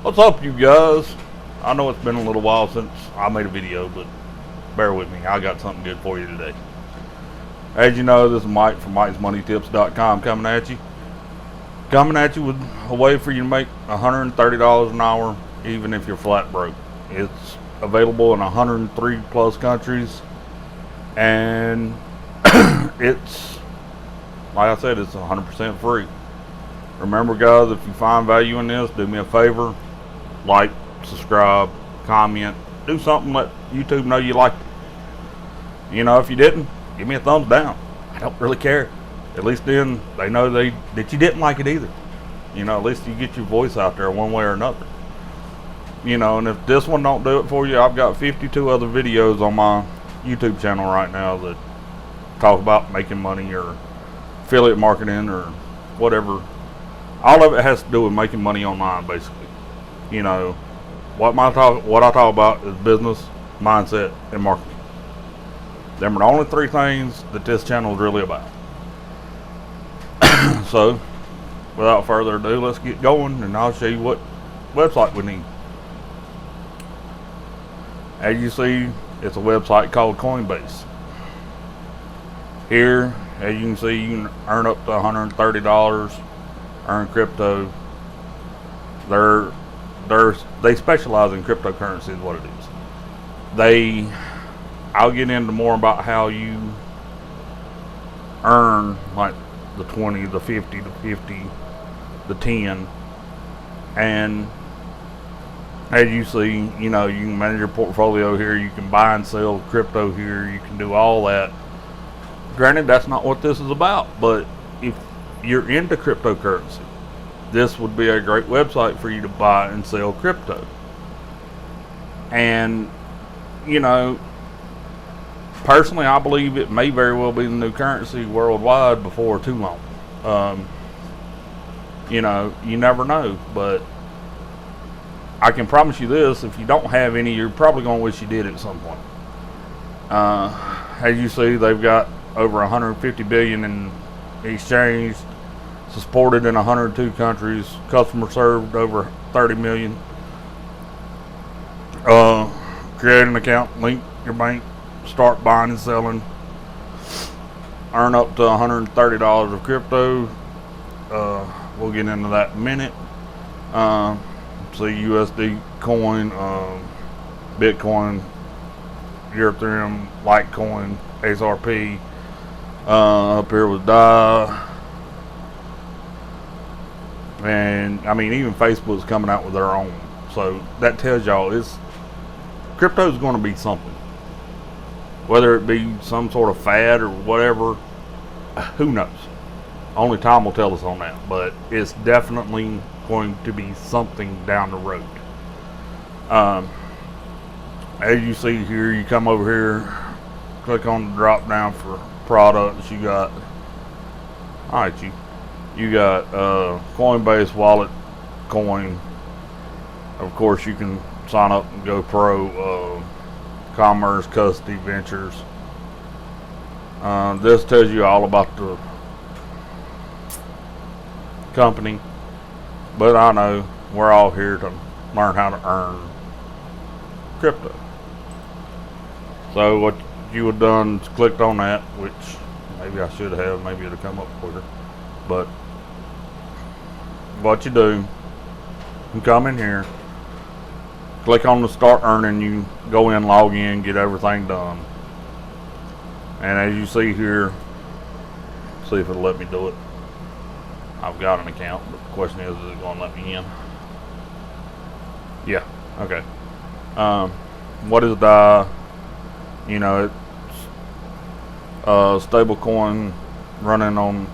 What's up, you guys? I know it's been a little while since I made a video, but bear with me. I got something good for you today. As you know, this is Mike from Mike'sMoneyTips.com coming at you. Coming at you with a way for you to make $130 an hour, even if you're flat broke. It's available in 103 plus countries, and it's, like I said, it's 100% free. Remember, guys, if you find value in this, do me a favor. Like, subscribe, comment, do something, let YouTube know you liked it. You know, if you didn't, give me a thumbs down. I don't really care. At least then they know that you didn't like it either. You know, at least you get your voice out there one way or another. You know, and if this one don't do it for you, I've got 52 other videos on my YouTube channel right now that talk about making money or affiliate marketing or whatever. All of it has to do with making money online, basically. You know, what I talk about is business, mindset, and marketing. Them are the only three things that this channel is really about. So, without further ado, let's get going, and I'll show you what website we need. As you see, it's a website called Coinbase. Here, as you can see, you can earn up to $130, earn crypto. They specialize in cryptocurrency is what it is. I'll get into more about how you earn like the 20, the 50, the 50, the 10, and as you see, you know, you can manage your portfolio here, you can buy and sell crypto here, you can do all that. Granted, that's not what this is about, but if you're into cryptocurrency, this would be a great website for you to buy and sell crypto. And, you know, personally, I believe it may very well be the new currency worldwide before too long. You know, you never know, but I can promise you this: if you don't have any, you're probably going to wish you did at some point. As you see, they've got over 150 billion in exchange, supported in 102 countries, customer served over 30 million. Create an account, link your bank, start buying and selling, earn up to $130 of crypto. We'll get into that in a minute. See USD coin, Bitcoin, Ethereum, Litecoin, XRP. Up here with DAI. And I mean, even Facebook's coming out with their own. So that tells y'all crypto is going to be something. Whether it be some sort of fad or whatever, who knows? Only time will tell us on that. But it's definitely going to be something down the road. As you see here, you come over here, click on the drop down for products. You got, you got Coinbase Wallet Coin. Of course, you can sign up and go pro. Commerce, custody, ventures. This tells you all about the company, but I know we're all here to learn how to earn crypto. So what you would done is clicked on that, which maybe I should have, maybe it'll come up quicker. But what you do, you come in here, click on the start earning, you go in, log in, get everything done. And as you see here, see if it'll let me do it. I've got an account, but the question is it going to let me in? Yeah, okay. What is DAI? You know, it's stable coin running on,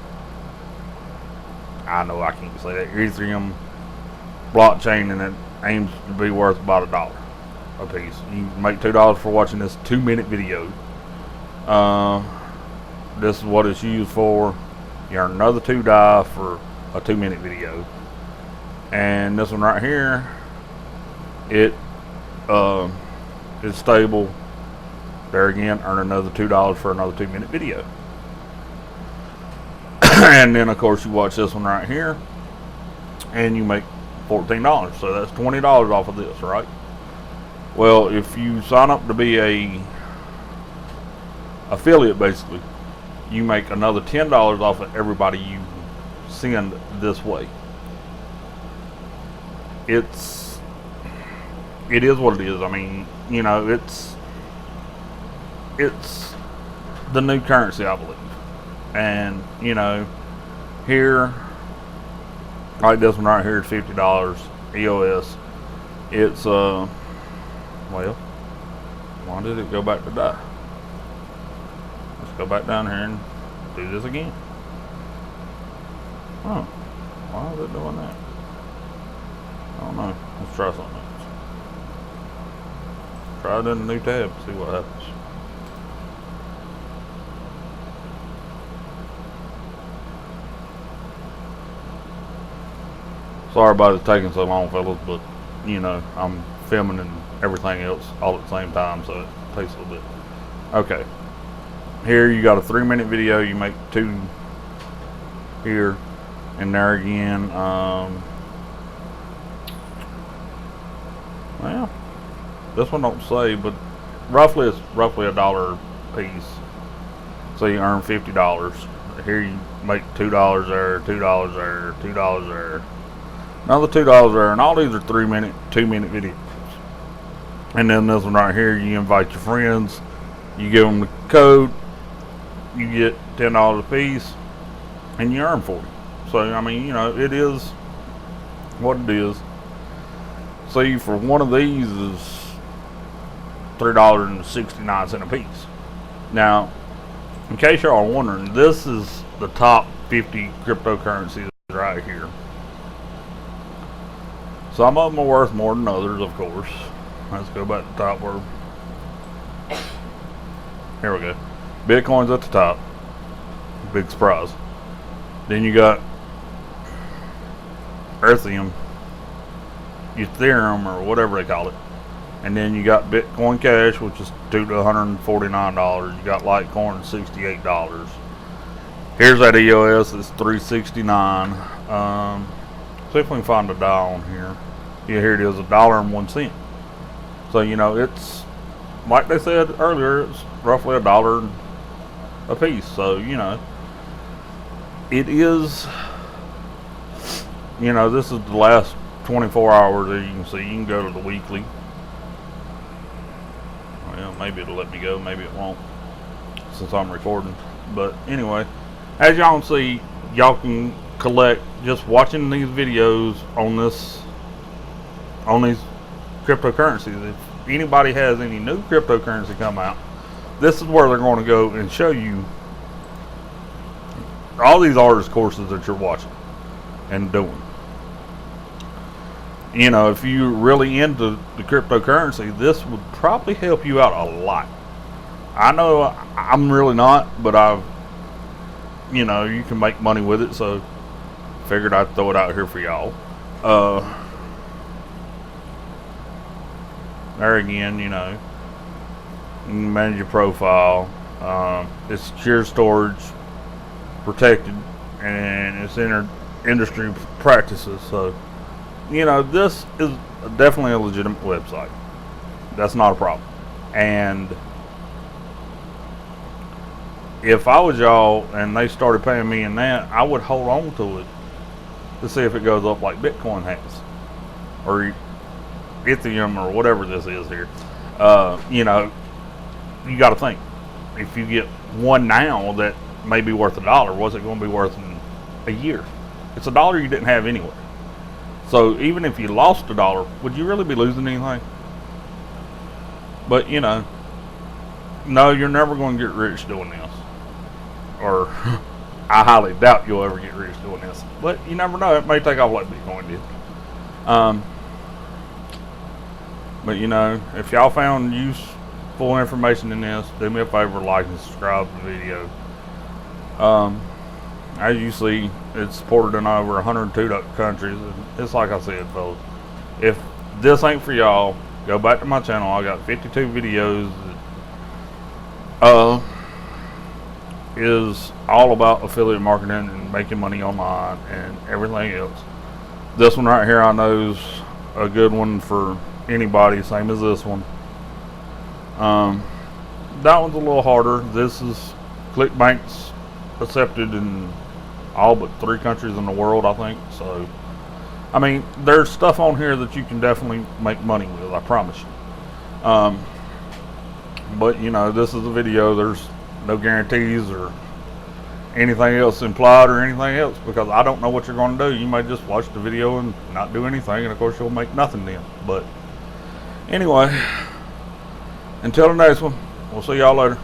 I know I can't say that, Ethereum blockchain, and it aims to be worth about $1 a piece. You make $2 for watching this 2-minute video. This is what it's used for. You earn another $2 for a 2-minute video. And this one right here, it is stable. There again, earn another $2 for another 2-minute video. And then of course you watch this one right here, and you make $14. So that's $20 off of this, right? Well, if you sign up to be a affiliate, basically, you make another $10 off of everybody you send this way. It is what it is. I mean, you know, it's the new currency, I believe. And, you know, here, like this one right here is $50 EOS. It's well, why did it go back to die? Let's go back down here and do this again. Oh, why is it doing that? I don't know. Let's try something else. Try it in a new tab, see what happens. Sorry about it taking so long, fellas, but you know, I'm filming and everything else all at the same time, so it takes a little bit. Okay. Here you got a 3-minute video, you make 2 here and there again. Well, this one don't say, but roughly it's roughly $1 a piece. So you earn $50. Here you make $2 there, $2 there, $2 there. Another $2 there, and all these are 3-minute, 2-minute videos. And then this one right here, you invite your friends, you give them the code, you get $10 a piece, and you earn 40. So I mean, you know, it is what it is. See, for one of these is $3.69 a piece. Now, in case y'all are wondering, this is the top 50 cryptocurrencies right here. Some of them are worth more than others, of course. Let's go back to the top where. Here we go. Bitcoin's at the top. Big surprise. Then you got Ethereum, or whatever they call it. And then you got Bitcoin Cash, which is $2 to $149. You got Litecoin, $68. Here's that EOS, it's $3.69. See if we can find a dial on here. Yeah, here it is, $1.01. So, you know, it's like they said earlier, it's roughly $1 a piece. So, you know, it is, you know, this is the last 24 hours that you can see. You can go to the weekly. Well, maybe it'll let me go, maybe it won't, since I'm recording. But anyway, as y'all can see, y'all can collect just watching these videos on these cryptocurrencies. If anybody has any new cryptocurrency come out, this is where they're going to go and show you all these artist courses that you're watching and doing. You know, if you're really into the cryptocurrency, this would probably help you out a lot. I know I'm really not, but you know, you can make money with it, so figured I'd throw it out here for y'all. There again, you know, you can manage your profile. It's secure storage, protected, and it's industry practices. So, you know, this is definitely a legitimate website. That's not a problem. And if I was y'all and they started paying me in that, I would hold on to it to see if it goes up like Bitcoin has, or Ethereum, or whatever this is here. You know, you got to think, if you get one now that may be worth $1, what's it going to be worth in a year? It's $1 you didn't have anyway. So even if you lost $1, would you really be losing anything? But you know, no, you're never going to get rich doing this. Or I highly doubt you'll ever get rich doing this. But you never know, it may take off like Bitcoin did. But you know, if y'all found useful information in this, do me a favor, like and subscribe to the video. As you see, it's supported in over 102 countries. It's like I said, folks, if this ain't for y'all, go back to my channel. I got 52 videos that is all about affiliate marketing and making money online and everything else. This one right here I know is a good one for anybody, same as this one. That one's a little harder. This is ClickBank's accepted in all but 3 countries in the world, I think. So, I mean, there's stuff on here that you can definitely make money with, I promise you. But, you know, this is a video. There's no guarantees or anything else implied or anything else, because I don't know what you're going to do. You may just watch the video and not do anything, and of course you'll make nothing then. But anyway, until the next one, we'll see y'all later.